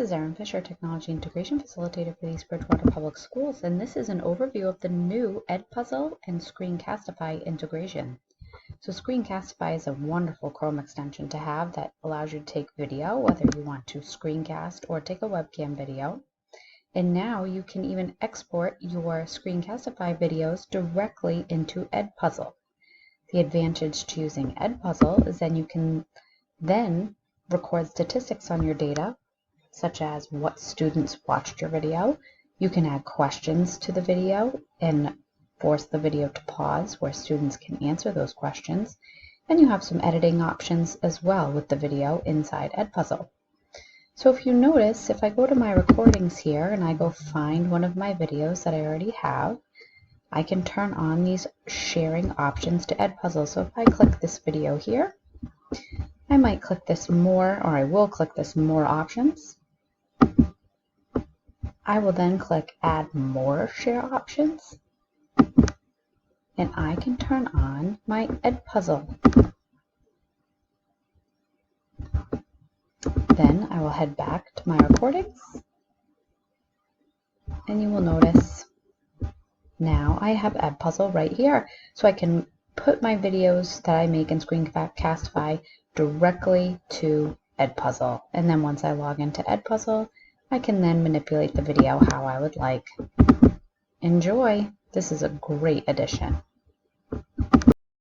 is Erin Fisher, Technology Integration Facilitator for the East Bridgewater Public Schools, and this is an overview of the new EdPuzzle and Screencastify integration. So Screencastify is a wonderful Chrome extension to have that allows you to take video, whether you want to screencast or take a webcam video. And now you can even export your Screencastify videos directly into EdPuzzle. The advantage to using EdPuzzle is then you can then record statistics on your data, such as what students watched your video. You can add questions to the video and force the video to pause where students can answer those questions. And you have some editing options as well with the video inside EdPuzzle. So if you notice, if I go to my recordings here and I go find one of my videos that I already have, I can turn on these sharing options to EdPuzzle. So if I click this video here, I might click this more, or I will click this more options. I will then click add more share options, and I can turn on my EdPuzzle. Then I will head back to my recordings, and you will notice now I have EdPuzzle right here, so I can put my videos that I make in Screencastify directly to EdPuzzle. And then once I log into EdPuzzle, I can then manipulate the video how I would like. Enjoy! This is a great addition.